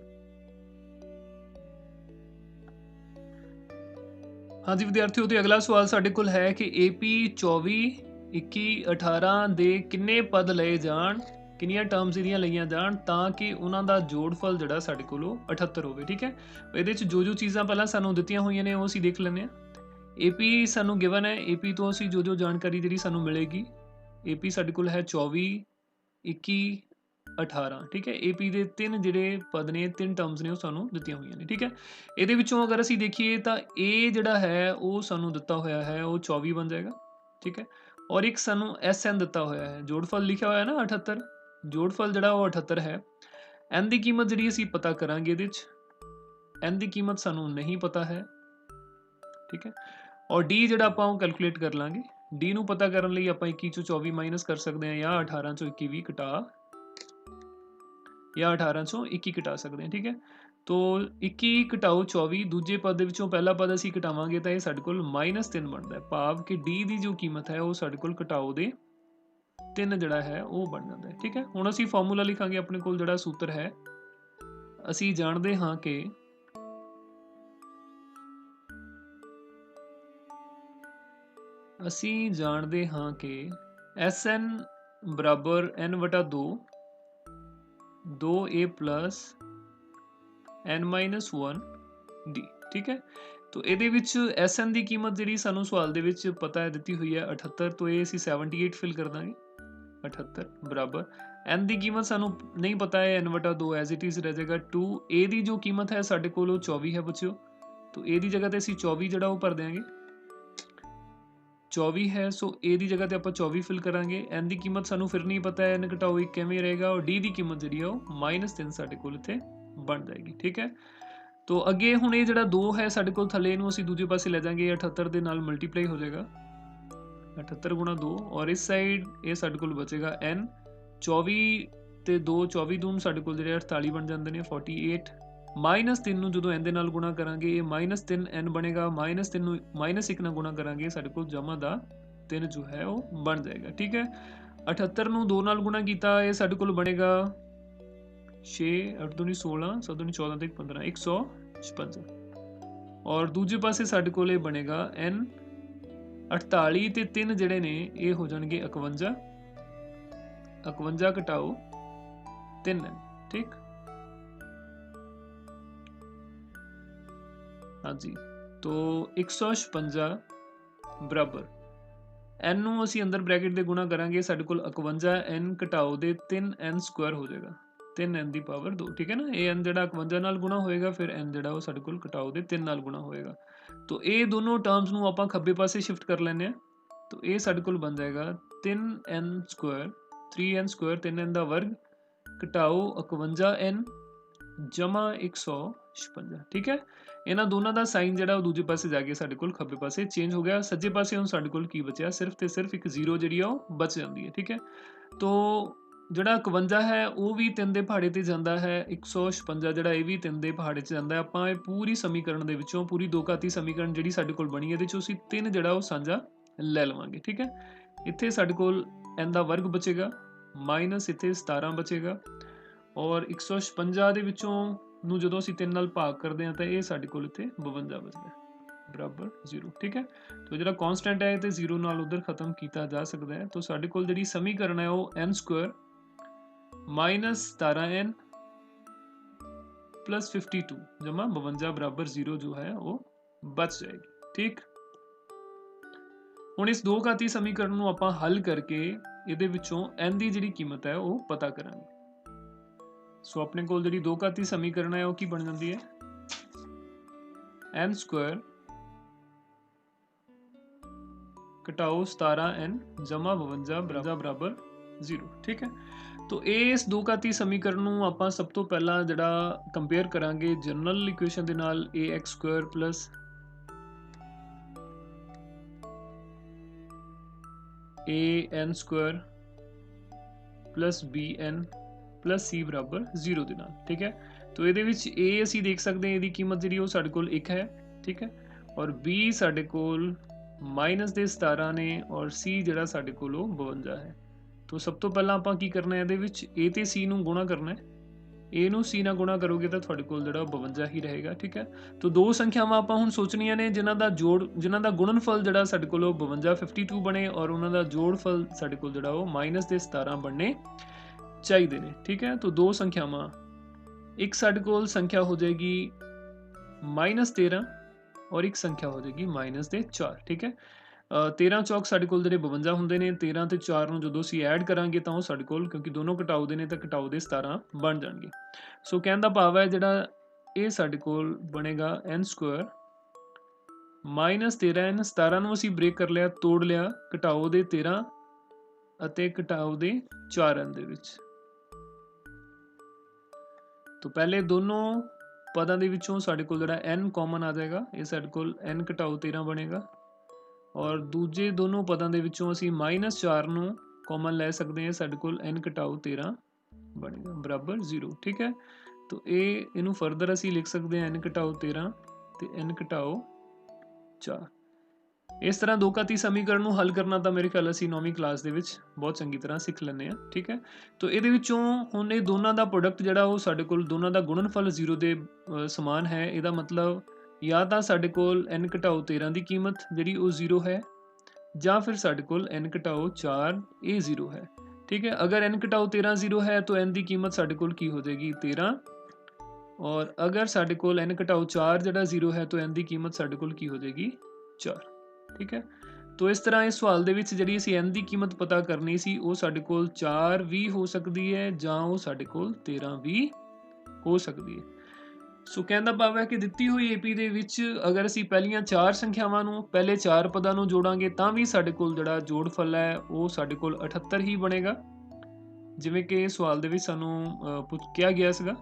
ਹਾਂਜੀ ਵਿਦਿਆਰਥੀਓ, ਤੇ ਅਗਲਾ ਸਵਾਲ ਸਾਡੇ ਕੋਲ ਹੈ ਕਿ AP 24, 21, 18 ਦੇ ਕਿੰਨੇ ਪਦ ਲਏ ਜਾਣ, ਕਿੰਨੀਆਂ ਟਰਮਸ ਇਹਦੀਆਂ ਲਈਆਂ ਜਾਣ ਤਾਂ ਕਿ ਉਹਨਾਂ ਦਾ ਜੋੜਫਲ ਜਿਹੜਾ ਸਾਡੇ ਕੋਲ ਉਹ 78 ਹੋਵੇ, ਠੀਕ ਹੈ। ਇਹਦੇ 'ਚ ਜੋ ਚੀਜ਼ਾਂ ਪਹਿਲਾਂ ਸਾਨੂੰ ਦਿੱਤੀਆਂ ਹੋਈਆਂ ਨੇ ਉਹ ਅਸੀਂ ਦੇਖ ਲੈਂਦੇ ਹਾਂ। AP ਸਾਨੂੰ ਗਿਵਨ ਹੈ, AP ਤੋਂ ਅਸੀਂ ਜੋ ਜਾਣਕਾਰੀ ਜਿਹੜੀ ਸਾਨੂੰ ਮਿਲੇਗੀ, AP ਸਾਡੇ ਕੋਲ ਹੈ 24, 21, 18, ਠੀਕ ਹੈ। AP ਦੇ ਤਿੰਨ ਜਿਹੜੇ ਪਦ ਨੇ, ਤਿੰਨ ਟਰਮਸ ਨੇ, ਉਹ ਸਾਨੂੰ ਦਿੱਤੀਆਂ ਹੋਈਆਂ ਨੇ, ਠੀਕ ਹੈ। ਇਹਦੇ ਵਿੱਚੋਂ ਅਗਰ ਅਸੀਂ ਦੇਖੀਏ ਤਾਂ A ਜਿਹੜਾ ਹੈ ਉਹ ਸਾਨੂੰ ਦਿੱਤਾ ਹੋਇਆ ਹੈ, ਉਹ 24 ਬਣ ਜਾਏਗਾ, ਠੀਕ ਹੈ। ਔਰ ਇੱਕ ਸਾਨੂੰ SN ਦਿੱਤਾ ਹੋਇਆ ਹੈ, ਜੋੜਫਲ ਲਿਖਿਆ ਹੋਇਆ ਨਾ 78, ਜੋੜਫਲ ਜਿਹੜਾ ਉਹ 78 ਹੈ। N ਦੀ ਕੀਮਤ ਜਿਹੜੀ ਅਸੀਂ ਪਤਾ ਕਰਾਂਗੇ, ਇਹਦੇ 'ਚ N ਦੀ ਕੀਮਤ ਸਾਨੂੰ ਨਹੀਂ ਪਤਾ ਹੈ, ਠੀਕ ਹੈ। ਔਰ D ਜਿਹੜਾ ਆਪਾਂ ਉਹ ਕੈਲਕੂਲੇਟ ਕਰ ਲਾਂਗੇ। D ਨੂੰ ਪਤਾ ਕਰਨ ਲਈ ਆਪਾਂ 21 ਚੋਂ 24 ਮਾਈਨਸ ਕਰ ਸਕਦੇ ਹਾਂ, ਜਾਂ 18 ਚੋਂ 21 ਵੀ ਜਾਂ 18 ਚੋਂ 21 ਘਟਾ ਸਕਦੇ ਹਾਂ, ਠੀਕ ਹੈ। ਤੋ 21 ਘਟਾਓ 24, ਦੂਜੇ ਪਦ ਦੇ ਵਿੱਚੋਂ ਪਹਿਲਾ ਪਦ ਅਸੀਂ ਘਟਾਵਾਂਗੇ ਤਾਂ ਇਹ ਸਾਡੇ ਕੋਲ -3 ਬਣਦਾ ਹੈ, ਭਾਵ ਕਿ D ਦੀ ਜੋ ਕੀਮਤ ਹੈ ਉਹ ਸਾਡੇ ਕੋਲ ਘਟਾਓ ਦੇ 3 ਜਿਹੜਾ ਹੈ ਉਹ ਬਣ ਜਾਂਦਾ ਹੈ, ਠੀਕ ਹੈ। ਹੁਣ ਅਸੀਂ ਫਾਰਮੂਲਾ ਲਿਖਾਂਗੇ, ਆਪਣੇ ਕੋਲ ਜਿਹੜਾ ਸੂਤਰ ਹੈ, ਅਸੀਂ ਜਾਣਦੇ ਹਾਂ ਕਿ SN ਬਰਾਬਰ N/2 2A + N-1D, ਠੀਕ ਹੈ। ਤੋ ਇਹਦੇ ਵਿੱਚ SN ਦੀ ਕੀਮਤ ਜਿਹੜੀ ਸਾਨੂੰ ਸਵਾਲ ਦੇ ਵਿੱਚ ਪਤਾ ਹੈ, ਦਿੱਤੀ ਹੋਈ ਹੈ 78, ਤੋਂ ਇਹ ਅਸੀਂ 78 ਫਿਲ ਕਰ ਦਾਂਗੇ, 78 ਬਰਾਬਰ N ਦੀ ਕੀਮਤ ਸਾਨੂੰ ਨਹੀਂ ਪਤਾ ਹੈ, N/2 ਐਜ਼ ਇਟ ਇਜ਼ ਰਹਿ ਜਾਏਗਾ 2। A ਦੀ ਜੋ ਕੀਮਤ ਹੈ ਸਾਡੇ ਕੋਲ ਉਹ 24 ਹੈ ਬੱਚਿਓ, ਤੋ A ਦੀ ਜਗ੍ਹਾ ਤੇ ਅਸੀਂ 24 ਜਿਹੜਾ ਉਹ ਭਰ ਦਿਆਂਗੇ, 24 ਹੈ। ਸੋ A ਦੀ ਜਗ੍ਹਾ ਤੇ ਆਪਾਂ 24 ਫਿਲ ਕਰਾਂਗੇ। N ਦੀ ਕੀਮਤ ਸਾਨੂੰ ਫਿਰ ਨਹੀਂ ਪਤਾ ਹੈ, N ਘਟਾਓ 1 ਕਿਵੇਂ ਰਹੇਗਾ, ਔਰ D ਦੀ ਕੀਮਤ ਜਿਹੜੀ ਆ ਉਹ -3 ਸਾਡੇ ਕੋਲ ਇੱਥੇ ਬਣ ਜਾਏਗੀ, ਠੀਕ ਹੈ। ਤੋ ਅੱਗੇ ਹੁਣ ਇਹ ਜਿਹੜਾ 2 ਹੈ ਸਾਡੇ ਕੋਲ ਥੱਲੇ, ਇਹਨੂੰ ਅਸੀਂ ਦੂਜੇ ਪਾਸੇ ਲੈ ਜਾਵਾਂਗੇ, 78 ਦੇ ਨਾਲ ਮਲਟੀਪਲਾਈ ਹੋ ਜਾਏਗਾ, 78 ਗੁਣਾ 2, ਔਰ ਇਸ ਸਾਈਡ ਇਹ ਸਾਡੇ ਕੋਲ ਬਚੇਗਾ N। 24 ਤੇ 2, 24 ਦੂਣ ਸਾਡੇ ਕੋਲ ਜਿਹੜੇ 48 ਬਣ ਜਾਂਦੇ ਨੇ, 48। -3 ਨੂੰ ਜਦੋਂ N ਦੇ ਨਾਲ ਗੁਣਾ ਕਰਾਂਗੇ ਇਹ -3 N ਬਣੇਗਾ, -3 ਨੂੰ -1 ਨਾਲ ਗੁਣਾ ਕਰਾਂਗੇ ਸਾਡੇ ਕੋਲ ਜਮਾ ਦਾ 3 ਜੋ ਹੈ ਉਹ ਬਣ ਜਾਏਗਾ, ਠੀਕ ਹੈ। 78 ਨੂੰ 2 ਨਾਲ ਗੁਣਾ ਕੀਤਾ, ਇਹ ਸਾਡੇ ਕੋਲ ਬਣੇਗਾ 6, 8 ਦੂਣੀ 16, 7 ਦੂਣੀ 14 ਤੇ 15, 156। ਔਰ ਦੂਜੇ ਪਾਸੇ ਸਾਡੇ ਕੋਲ ਇਹ ਬਣੇਗਾ N 48 ਤੇ 3 ਜਿਹੜੇ ਨੇ ਇਹ ਹੋ ਜਾਣਗੇ 51, 51 ਘਟਾਓ 3N, ਠੀਕ। ਹਾਂਜੀ, ਤੋ 156 ਬਰਾਬਰ N ਨੂੰ ਅਸੀਂ ਅੰਦਰ ਬ੍ਰੈਕਟ ਦੇ ਗੁਣਾ ਕਰਾਂਗੇ, ਸਾਡੇ ਕੋਲ 51 N ਘਟਾਓ ਦੇ 3N ਸਕੁਆਇਰ ਹੋ ਜਾਏਗਾ, 3N ਦੀ ਪਾਵਰ 2, ਠੀਕ ਹੈ ਨਾ। ਇਹ N ਜਿਹੜਾ 51 ਨਾਲ ਗੁਣਾ ਹੋਏਗਾ, ਫਿਰ N ਜਿਹੜਾ ਉਹ ਸਾਡੇ ਕੋਲ ਘਟਾਓ ਦੇ 3 ਨਾਲ ਗੁਣਾ ਹੋਏਗਾ। तो ये दोनों टर्म्स ਨੂੰ ਆਪਾਂ ਖੱਬੇ ਪਾਸੇ ਸ਼ਿਫਟ ਕਰ ਲੈਂਦੇ ਆ। तो ये ਸਾਡੇ ਕੋਲ ਬਣ ਜਾਏਗਾ 3n Square 3n Square 3n ਦਾ ਵਰਗ ਘਟਾਓ 51n ਜਮਾ 156। ਠੀਕ ਹੈ, ਇਹਨਾਂ ਦੋਨਾਂ ਦਾ ਸਾਈਨ ਜਿਹੜਾ ਉਹ ਦੂਜੇ ਪਾਸੇ ਜਾ ਕੇ ਸਾਡੇ ਕੋਲ ਖੱਬੇ ਪਾਸੇ ਚੇਂਜ ਹੋ ਗਿਆ। ਸੱਜੇ ਪਾਸੇ ਹੁਣ ਸਾਡੇ ਕੋਲ ਕੀ ਬਚਿਆ, ਸਿਰਫ ਤੇ ਸਿਰਫ ਇੱਕ 0 ਜਿਹੜੀ ਆ ਉਹ ਬਚ ਜਾਂਦੀ ਹੈ। ਠੀਕ ਹੈ, ਤੋ ਜਿਹੜਾ 51 ਹੈ ਉਹ ਵੀ 3 ਦੇ ਪਹਾੜੇ ਤੇ ਜਾਂਦਾ ਹੈ, 156 ਜਿਹੜਾ ਇਹ ਵੀ 3 ਦੇ ਪਹਾੜੇ 'ਚ ਜਾਂਦਾ ਹੈ। ਆਪਾਂ ਇਹ ਪੂਰੀ ਸਮੀਕਰਨ ਦੇ ਵਿੱਚੋਂ ਪੂਰੀ ਦੋ ਘਾਤੀ ਸਮੀਕਰਨ ਜਿਹੜੀ ਸਾਡੇ ਕੋਲ ਬਣੀ ਇਹਦੇ 'ਚੋਂ ਅਸੀਂ 3 ਜਿਹੜਾ ਉਹ ਸਾਂਝਾ ਲੈ ਲਵਾਂਗੇ। ਠੀਕ ਹੈ, ਇੱਥੇ ਸਾਡੇ ਕੋਲ n ਦਾ ਵਰਗ ਬਚੇਗਾ ਮਾਈਨਸ ਇੱਥੇ 17 ਬਚੇਗਾ ਔਰ 156 ਦੇ ਵਿੱਚੋਂ ਨੂੰ ਜਦੋਂ ਅਸੀਂ 3 ਨਾਲ ਭਾਗ ਕਰਦੇ ਹਾਂ ਤਾਂ ਇਹ ਸਾਡੇ ਕੋਲ ਇੱਥੇ 52 ਬਚਦਾ ਬਰਾਬਰ 0। ਠੀਕ ਹੈ, तो ਜਿਹੜਾ ਕਨਸਟੈਂਟ ਹੈ ਤੇ 0 ਨਾਲ ਉਧਰ ਖਤਮ ਕੀਤਾ ਜਾ ਸਕਦਾ ਹੈ। तो ਸਾਡੇ ਕੋਲ ਜਿਹੜੀ ਸਮੀਕਰਨ ਹੈ ਉਹ n Square minus 17n plus 52 जमा 52 बराबर 0 जो है वो बच जाएगी। ठीक, ਹੁਣ ਇਸ ਦੋ ਘਾਤੀ ਸਮੀਕਰਨ ਨੂੰ ਆਪਾਂ ਹੱਲ ਕਰਕੇ ਇਹਦੇ ਵਿੱਚੋਂ n ਦੀ ਜਿਹੜੀ ਕੀਮਤ ਹੈ ਉਹ ਪਤਾ ਕਰਾਂਗੇ। ਸੋ ਆਪਣੇ ਕੋਲ ਜਿਹੜੀ ਦੋ ਘਾਤੀ ਸਮੀਕਰਨ ਹੈ ਉਹ ਕੀ ਬਣ ਜਾਂਦੀ ਹੈ, n ਸਕੁਆਇਰ ਘਟਾਓ 17n ਜਮਾ 52 ਬਰਾਬਰ 0। ਠੀਕ ਹੈ, तो इस दो घाती समीकरण ਨੂੰ ਆਪਾਂ ਸਭ ਤੋਂ ਪਹਿਲਾਂ ਜਿਹੜਾ ਕੰਪੇਅਰ ਕਰਾਂਗੇ ਜਨਰਲ ਇਕੁਏਸ਼ਨ ਦੇ ਨਾਲ ax Square plus an Square plus bn plus c ਬਰਾਬਰ 0 ਦੇ ਨਾਲ। ਠੀਕ ਹੈ, तो ਇਹਦੇ ਵਿੱਚ a ਅਸੀਂ ਦੇਖ ਸਕਦੇ ਹਾਂ ਇਹਦੀ ਕੀਮਤ ਜਿਹੜੀ ਉਹ ਸਾਡੇ ਕੋਲ 1 ਹੈ। ਠੀਕ ਹੈ, ਔਰ b ਸਾਡੇ ਕੋਲ ਮਾਈਨਸ ਦੇ 17 ਨੇ ਔਰ c ਜਿਹੜਾ ਸਾਡੇ ਕੋਲ ਉਹ 52 ਹੈ। तो सब तो पहला ਆਪਾਂ ਕੀ ਕਰਨਾ ਹੈ, ਇਹਦੇ ਵਿੱਚ a ਤੇ c ਨੂੰ ਗੁਣਾ ਕਰਨਾ ਹੈ। a ਨੂੰ c ਨਾਲ ਗੁਣਾ ਕਰੋਗੇ ਤਾਂ ਤੁਹਾਡੇ ਕੋਲ ਜਿਹੜਾ 52 ਹੀ ਰਹੇਗਾ। ਠੀਕ ਹੈ, तो ਦੋ ਸੰਖਿਆਵਾਂ ਆਪਾਂ ਹੁਣ ਸੋਚਣੀਆਂ ਨੇ ਜਿਨ੍ਹਾਂ ਦਾ ਜੋੜ ਜਿਨ੍ਹਾਂ ਦਾ ਗੁਣਨਫਲ ਜਿਹੜਾ ਸਾਡੇ ਕੋਲ ਉਹ 52 52 ਬਣੇ ਔਰ ਉਹਨਾਂ ਦਾ ਜੋੜਫਲ ਸਾਡੇ ਕੋਲ ਜਿਹੜਾ ਉਹ ਮਾਈਨਸ ਦੇ 17 ਬਣਨੇ ਚਾਹੀਦੇ ਨੇ। ਠੀਕ ਹੈ, तो ਦੋ ਸੰਖਿਆਵਾਂ, ਇੱਕ ਸਾਡੇ ਕੋਲ ਸੰਖਿਆ ਹੋ ਜਾਏਗੀ -13 ਔਰ ਇੱਕ ਸੰਖਿਆ ਹੋ ਜਾਏਗੀ -4। ਠੀਕ ਹੈ, 13 ਚੌਕ ਸਾਡੇ ਕੋਲ ਜਿਹੜੇ 52 ਹੁੰਦੇ ਨੇ, 13 ਤੇ 4 ਨੂੰ ਜਦੋਂ ਅਸੀਂ ਐਡ ਕਰਾਂਗੇ ਤਾਂ ਉਹ ਸਾਡੇ ਕੋਲ ਕਿਉਂਕਿ ਦੋਨੋਂ ਘਟਾਓ ਦੇ ਨੇ ਤਾਂ ਘਟਾਓ ਦੇ 17 ਬਣ ਜਾਣਗੇ। ਸੋ ਕਹਿਣ ਦਾ ਭਾਵ ਹੈ ਜਿਹੜਾ ਇਹ ਸਾਡੇ ਕੋਲ ਬਣੇਗਾ n ਸਕੁਆਇਰ -13n 17 ਨੂੰ ਅਸੀਂ ਬ੍ਰੇਕ ਕਰ ਲਿਆ, ਤੋੜ ਲਿਆ ਘਟਾਓ ਦੇ 13 ਅਤੇ ਘਟਾਓ ਦੇ 4n ਦੇ ਵਿੱਚ। तो पहले दोनों पदां ਦੇ ਵਿੱਚੋਂ ਸਾਡੇ ਕੋਲ ਜਿਹੜਾ n ਕਾਮਨ ਆ ਜਾਏਗਾ, ਇਹ ਸਾਡੇ ਕੋਲ n ਘਟਾਓ 13 ਬਣੇਗਾ ਔਰ ਦੂਜੇ ਦੋਨੋਂ ਪਦਾਂ ਦੇ ਵਿੱਚੋਂ ਅਸੀਂ -4 ਨੂੰ ਕਾਮਨ ਲੈ ਸਕਦੇ ਹਾਂ, ਸਾਡੇ ਕੋਲ n ਘਟਾਓ 13 ਬਣੇਗਾ ਬਰਾਬਰ 0। ਠੀਕ ਹੈ, तो ਇਹਨੂੰ ਫਰਦਰ ਅਸੀਂ ਲਿਖ ਸਕਦੇ ਹਾਂ n ਘਟਾਓ 13 ਤੇ n ਘਟਾਓ 4। ਇਸ ਤਰ੍ਹਾਂ ਦੋ ਘਾਤੀ ਸਮੀਕਰਨ ਨੂੰ ਹੱਲ ਕਰਨਾ ਤਾਂ ਮੇਰੇ ਖਿਆਲ ਅਸੀਂ 9ਵੀਂ ਕਲਾਸ ਦੇ ਵਿੱਚ ਬਹੁਤ ਚੰਗੀ ਤਰ੍ਹਾਂ ਸਿੱਖ ਲੈਂਦੇ ਹਾਂ। ਠੀਕ ਹੈ, तो ਇਹਦੇ ਵਿੱਚੋਂ ਹੁਣ ਇਹ ਦੋਨਾਂ ਦਾ ਪ੍ਰੋਡਕਟ ਜਿਹੜਾ ਉਹ ਸਾਡੇ ਕੋਲ ਦੋਨਾਂ ਦਾ ਗੁਣਨਫਲ 0 ਦੇ ਸਮਾਨ ਹੈ। ਇਹਦਾ ਮਤਲਬ ਜਾਂ ਤਾਂ ਸਾਡੇ ਕੋਲ n ਘਟਾਓ 13 ਦੀ ਕੀਮਤ ਜਿਹੜੀ ਉਹ 0 ਹੈ ਜਾਂ ਫਿਰ ਸਾਡੇ ਕੋਲ n ਘਟਾਓ 4 ਇਹ 0 ਹੈ। ਠੀਕ ਹੈ, ਅਗਰ n ਘਟਾਓ 13 0 ਹੈ ਤਾਂ n ਦੀ ਕੀਮਤ ਸਾਡੇ ਕੋਲ ਕੀ ਹੋ ਜਾਏਗੀ 13 ਔਰ ਅਗਰ ਸਾਡੇ ਕੋਲ n ਘਟਾਓ 4 ਜਿਹੜਾ 0 ਹੈ ਤਾਂ n ਦੀ ਕੀਮਤ ਸਾਡੇ ਕੋਲ ਕੀ ਹੋ ਜਾਏਗੀ 4। ਠੀਕ ਹੈ, तो ਇਸ ਤਰ੍ਹਾਂ ਇਸ ਸਵਾਲ ਦੇ ਵਿੱਚ ਜਿਹੜੀ ਅਸੀਂ n ਦੀ ਕੀਮਤ ਪਤਾ ਕਰਨੀ ਸੀ ਉਹ ਸਾਡੇ ਕੋਲ 4 ਵੀ ਹੋ ਸਕਦੀ ਹੈ ਜਾਂ ਉਹ ਸਾਡੇ ਕੋਲ 13 ਵੀ ਹੋ ਸਕਦੀ ਹੈ। ਸੋ ਕਹਿਣ ਦਾ ਭਾਵ ਹੈ ਕਿ ਦਿੱਤੀ ਹੋਈ AP ਦੇ ਵਿੱਚ ਅਗਰ ਅਸੀਂ ਪਹਿਲੀਆਂ 4 ਸੰਖਿਆਵਾਂ ਨੂੰ ਪਹਿਲੇ 4 ਪਦਾਂ ਨੂੰ ਜੋੜਾਂਗੇ ਤਾਂ ਵੀ ਸਾਡੇ ਕੋਲ ਜਿਹੜਾ ਜੋੜਫਲ ਹੈ ਉਹ ਸਾਡੇ ਕੋਲ 78 ਹੀ ਬਣੇਗਾ ਜਿਵੇਂ ਕਿ ਸਵਾਲ ਦੇ ਵਿੱਚ ਸਾਨੂੰ ਕਿਹਾ ਗਿਆ ਸੀਗਾ।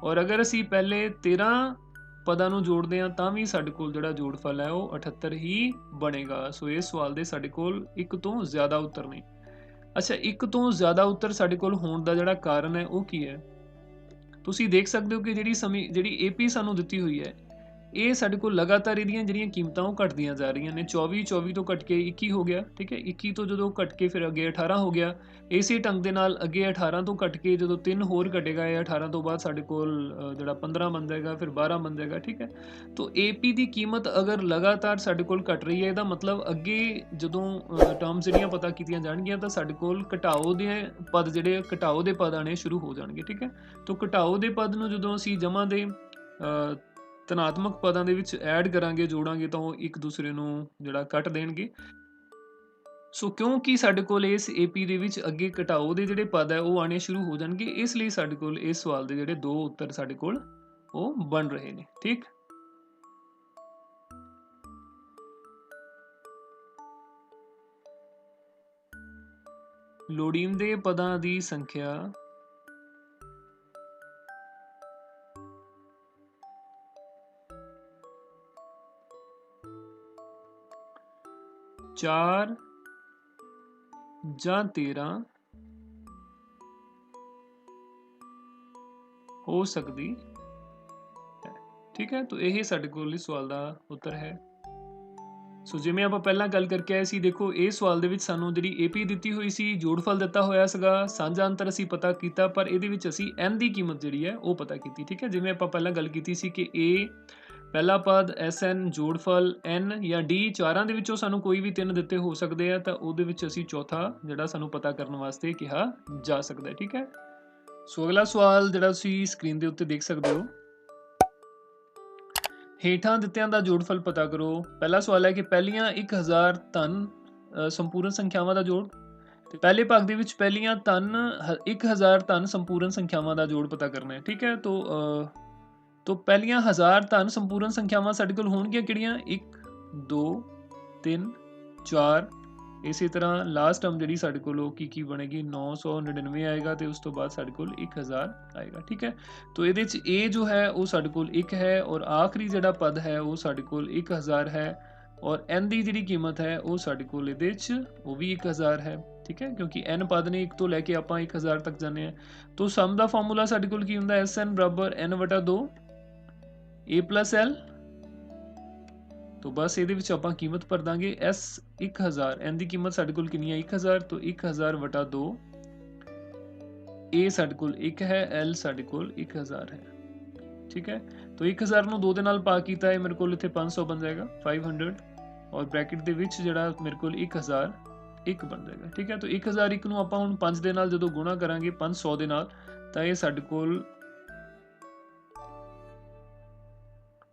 ਔਰ ਅਗਰ ਅਸੀਂ ਪਹਿਲੇ 13 ਪਦਾਂ ਨੂੰ ਜੋੜਦੇ ਹਾਂ ਤਾਂ ਵੀ ਸਾਡੇ ਕੋਲ ਜਿਹੜਾ ਜੋੜਫਲ ਹੈ ਉਹ 78 ਹੀ ਬਣੇਗਾ। ਸੋ ਇਸ ਸਵਾਲ ਦੇ ਸਾਡੇ ਕੋਲ ਇੱਕ ਤੋਂ ਜ਼ਿਆਦਾ ਉੱਤਰ ਨਹੀਂ। ਅੱਛਾ, ਇੱਕ ਤੋਂ ਜ਼ਿਆਦਾ ਉੱਤਰ ਸਾਡੇ ਕੋਲ ਹੋਣ ਦਾ ਜਿਹੜਾ ਕਾਰਨ ਹੈ ਉਹ ਕੀ ਹੈ, ਤੁਸੀਂ ਦੇਖ ਸਕਦੇ ਹੋ ਕਿ ਜਿਹੜੀ AP ਸਾਨੂੰ ਦਿੱਤੀ ਹੋਈ ਹੈ ਇਹ ਸਾਡੇ ਕੋਲ ਲਗਾਤਾਰ ਇਹਦੀਆਂ ਜਿਹੜੀਆਂ ਕੀਮਤਾਂ ਉਹ ਘਟਦੀਆਂ ਜਾ ਰਹੀਆਂ ਨੇ। 24 ਤੋਂ ਘਟ ਕੇ 21 ਹੋ ਗਿਆ। ਠੀਕ ਹੈ, 21 ਤੋਂ ਜਦੋਂ ਘਟ ਕੇ ਫਿਰ ਅੱਗੇ 18 ਹੋ ਗਿਆ। ਇਸੇ ਢੰਗ ਦੇ ਨਾਲ ਅੱਗੇ 18 ਤੋਂ ਘਟ ਕੇ ਜਦੋਂ 3 ਹੋਰ ਘਟੇਗਾ ਇਹ 18 ਤੋਂ ਬਾਅਦ ਸਾਡੇ ਕੋਲ ਜਿਹੜਾ 15 ਬਣ ਜਾਏਗਾ, ਫਿਰ 12 ਬਣ ਜਾਏਗਾ। ਠੀਕ ਹੈ, तो AP ਦੀ ਕੀਮਤ ਅਗਰ ਲਗਾਤਾਰ ਸਾਡੇ ਕੋਲ ਘਟ ਰਹੀ ਹੈ ਇਹਦਾ ਮਤਲਬ ਅੱਗੇ ਜਦੋਂ ਟਰਮਸ ਜਿਹੜੀਆਂ ਪਤਾ ਕੀਤੀਆਂ ਜਾਣਗੀਆਂ ਤਾਂ ਸਾਡੇ ਕੋਲ ਘਟਾਓ ਦੇ ਪਦ ਜਿਹੜੇ ਘਟਾਓ ਦੇ ਪਦ ਆਣੇ ਸ਼ੁਰੂ ਹੋ ਜਾਣਗੇ। ਠੀਕ ਹੈ, तो ਘਟਾਓ ਦੇ ਪਦ ਨੂੰ ਜਦੋਂ ਅਸੀਂ ਜਮਾ ਦੇ ਧਨਾਤਮਕ ਪਦਾਂ ਦੇ ਵਿੱਚ ਐਡ ਕਰਾਂਗੇ ਜੋੜਾਂਗੇ ਤਾਂ ਉਹ ਇੱਕ ਦੂਸਰੇ ਨੂੰ ਜਿਹੜਾ ਕੱਟ ਦੇਣਗੇ। ਸੋ ਕਿਉਂਕਿ ਸਾਡੇ ਕੋਲ ਇਸ AP ਦੇ ਵਿੱਚ ਅੱਗੇ ਘਟਾਓ ਦੇ ਜਿਹੜੇ ਪਦ ਹੈ ਉਹ ਆਣੇ ਸ਼ੁਰੂ ਹੋ ਜਾਣਗੇ, ਇਸ ਲਈ ਸਾਡੇ ਕੋਲ ਇਸ ਸਵਾਲ ਦੇ ਜਿਹੜੇ ਦੋ ਉੱਤਰ ਸਾਡੇ ਕੋਲ ਉਹ ਬਣ ਰਹੇ ਨੇ। ਠੀਕ, ਲੋੜੀਂਦੇ ਪਦਾਂ ਦੀ ਸੰਖਿਆ चार ਜਾਂ 13 ਹੋ ਸਕਦੀ ਹੈ। ਠੀਕ ਹੈ, ਤਾਂ ਇਹ ਸਾਡੇ ਕੋਲ ਇਸ ਸਵਾਲ ਦਾ ਉੱਤਰ ਹੈ। ਸੋ ਜਿਵੇਂ ਆਪਾਂ ਪਹਿਲਾਂ ਗੱਲ ਕਰਕੇ ਆਏ ਸੀ, ਦੇਖੋ ਇਹ ਸਵਾਲ ਦੇ ਵਿੱਚ ਸਾਨੂੰ ਜਿਹੜੀ AP ਦਿੱਤੀ ਹੋਈ ਸੀ, ਜੋੜਫਲ ਦਿੱਤਾ ਹੋਇਆ ਸੀਗਾ, ਸਾਂਝਾ ਅੰਤਰ ਅਸੀਂ ਪਤਾ ਕੀਤਾ, ਪਰ ਇਹਦੇ ਵਿੱਚ ਅਸੀਂ n ਦੀ ਕੀਮਤ ਜਿਹੜੀ ਹੈ ਉਹ ਪਤਾ ਕੀਤੀ। ਠੀਕ ਹੈ, ਜਿਵੇਂ ਆਪਾਂ ਪਹਿਲਾਂ ਗੱਲ ਕੀਤੀ ਸੀ ਕਿ A ਪਹਿਲਾ ਪਦ SN ਜੋੜਫਲ n ਜਾਂ D ਚਾਰਾਂ ਦੇ ਵਿੱਚੋਂ ਸਾਨੂੰ ਕੋਈ ਵੀ 3 ਦਿੱਤੇ ਹੋ ਸਕਦੇ ਆ, ਤਾਂ ਉਹਦੇ ਵਿੱਚ ਅਸੀਂ ਚੌਥਾ ਜਿਹੜਾ ਸਾਨੂੰ ਪਤਾ ਕਰਨ ਵਾਸਤੇ ਕਿਹਾ ਜਾ ਸਕਦਾ ਹੈ। ਠੀਕ ਹੈ, ਸੋ ਅਗਲਾ ਸਵਾਲ ਜਿਹੜਾ ਤੁਸੀਂ ਸਕਰੀਨ ਦੇ ਉੱਤੇ ਦੇਖ ਸਕਦੇ ਹੋ, ਹੇਠਾਂ ਦਿੱਤਿਆਂ ਦਾ ਜੋੜਫਲ ਪਤਾ ਕਰੋ। ਪਹਿਲਾ ਸਵਾਲ ਹੈ ਕਿ ਪਹਿਲੀਆਂ 1000 ਧਨ ਸੰਪੂਰਨ ਸੰਖਿਆਵਾਂ ਦਾ ਜੋੜ, ਤੇ ਪਹਿਲੇ ਭਾਗ ਦੇ ਵਿੱਚ ਪਹਿਲੀਆਂ 1000 ਧਨ ਸੰਪੂਰਨ ਸੰਖਿਆਵਾਂ ਦਾ ਜੋੜ ਪਤਾ ਕਰਨਾ ਹੈ। ਠੀਕ ਹੈ, तो ਪਹਿਲੀਆਂ 1000 ਧਨ ਸੰਪੂਰਨ ਸੰਖਿਆਵਾਂ ਸਾਡੇ ਕੋਲ ਹੋਣਗੀਆਂ ਕਿਹੜੀਆਂ? 1 2 3 4। ਇਸੇ ਤਰ੍ਹਾਂ ਲਾਸਟ ਟਰਮ ਜਿਹੜੀ ਸਾਡੇ ਕੋਲ ਉਹ ਕੀ ਬਣੇਗੀ? 999 ਆਏਗਾ, ਤੇ ਉਸ ਤੋਂ ਬਾਅਦ ਸਾਡੇ ਕੋਲ 1000 ਆਏਗਾ। ਠੀਕ ਹੈ, तो ਇਹਦੇ 'ਚ A ਜੋ ਹੈ ਉਹ ਸਾਡੇ ਕੋਲ 1 ਹੈ, ਔਰ ਆਖਰੀ ਜਿਹੜਾ ਪਦ ਹੈ ਉਹ ਸਾਡੇ ਕੋਲ 1000 ਹੈ, ਔਰ n ਦੀ ਜਿਹੜੀ ਕੀਮਤ ਹੈ ਉਹ ਸਾਡੇ ਕੋਲ ਇਹਦੇ 'ਚ ਉਹ ਵੀ 1000 ਹੈ। ਠੀਕ ਹੈ, ਕਿਉਂਕਿ n ਪਦ ਨੇ 1 ਤੋਂ ਲੈ ਕੇ ਆਪਾਂ 1000 ਤੱਕ ਜਾਂਦੇ ਹਾਂ। तो ਸਮ ਦਾ ਫਾਰਮੂਲਾ ਸਾਡੇ ਕੋਲ ਕੀ ਹੁੰਦਾ? SN ਬਰਾਬਰ n/2 A plus L। तो बस ਇਹਦੇ ਵਿੱਚ ਆਪਾਂ ਕੀਮਤ ਭਰ ਦਾਂਗੇ S 1000, n ਦੀ ਕੀਮਤ ਸਾਡੇ ਕੋਲ ਕਿੰਨੀ ਹੈ? 1000, तो 1000/2 A ਸਾਡੇ ਕੋਲ 1 ਹੈ, L ਸਾਡੇ ਕੋਲ 1000 ਹੈ। ਠੀਕ ਹੈ, तो 1000 ਨੂੰ 2 ਦੇ ਨਾਲ ਪਾ ਕੀਤਾ ਹੈ, ਮੇਰੇ ਕੋਲ ਇੱਥੇ 500 ਬਣ ਜਾਏਗਾ 500, ਔਰ ਬ੍ਰੈਕਟ ਦੇ ਵਿੱਚ ਜਿਹੜਾ ਮੇਰੇ ਕੋਲ 1000 1 ਬਣ ਜਾਏਗਾ। ਠੀਕ ਹੈ, तो 1001 ਨੂੰ ਆਪਾਂ ਹੁਣ 5 ਦੇ ਨਾਲ ਜਦੋਂ ਗੁਣਾ ਕਰਾਂਗੇ 500 ਦੇ ਨਾਲ, ਤਾਂ ਇਹ ਸਾਡੇ ਕੋਲ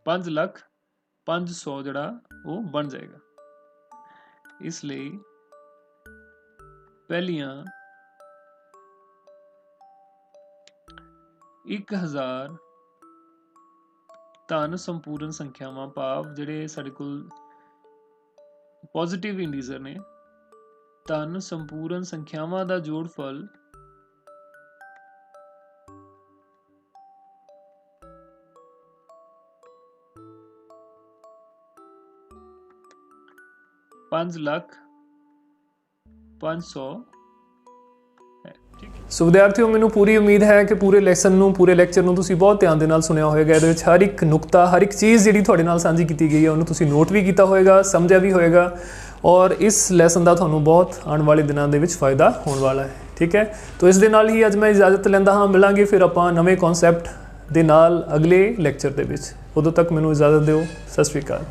5,05,00,000 ਜਿਹੜਾ ਉਹ ਬਣ ਜਾਏਗਾ। ਇਸ ਲਈ ਪਹਿਲੀਆਂ 1000 ਧਨ ਸੰਪੂਰਨ ਸੰਖਿਆਵਾਂ, ਭਾਵ ਜਿਹੜੇ ਸਾਡੇ ਕੋਲ ਪੋਜ਼ਿਟਿਵ ਇੰਡੀਜਰ ਨੇ, ਧਨ ਸੰਪੂਰਨ ਸੰਖਿਆਵਾਂ ਦਾ ਜੋੜਫਲ 5,05,00,000 ਹੈ। ਸੋ ਵਿਦਿਆਰਥੀਓ, ਮੈਨੂੰ ਪੂਰੀ ਉਮੀਦ ਹੈ ਕਿ ਪੂਰੇ ਲੈਸਨ ਨੂੰ, ਪੂਰੇ ਲੈਕਚਰ ਨੂੰ ਤੁਸੀਂ ਬਹੁਤ ਧਿਆਨ ਦੇ ਨਾਲ ਸੁਣਿਆ ਹੋਵੇਗਾ। ਇਹਦੇ ਵਿੱਚ ਹਰ ਇੱਕ ਨੁਕਤਾ, ਹਰ ਇੱਕ ਚੀਜ਼ ਜਿਹੜੀ ਤੁਹਾਡੇ ਨਾਲ ਸਾਂਝੀ ਕੀਤੀ ਗਈ ਹੈ ਉਹਨੂੰ ਤੁਸੀਂ ਨੋਟ ਵੀ ਕੀਤਾ ਹੋਵੇਗਾ, ਸਮਝਿਆ ਵੀ ਹੋਵੇਗਾ, ਔਰ ਇਸ ਲੈਸਨ ਦਾ ਤੁਹਾਨੂੰ ਬਹੁਤ ਆਉਣ ਵਾਲੇ ਦਿਨਾਂ ਦੇ ਵਿੱਚ ਫਾਇਦਾ ਹੋਣ ਵਾਲਾ ਹੈ। ਠੀਕ ਹੈ, तो ਇਸ ਦੇ ਨਾਲ ਹੀ ਅੱਜ ਮੈਂ ਇਜਾਜ਼ਤ ਲੈਂਦਾ ਹਾਂ। ਮਿਲਾਂਗੇ ਫਿਰ ਆਪਾਂ ਨਵੇਂ ਕਨਸੈਪਟ ਦੇ ਨਾਲ ਅਗਲੇ ਲੈਕਚਰ ਦੇ ਵਿੱਚ। ਉਦੋਂ ਤੱਕ ਮੈਨੂੰ ਇਜਾਜ਼ਤ ਦਿਓ। ਸਤਿ ਸ਼੍ਰੀ ਅਕਾਲ।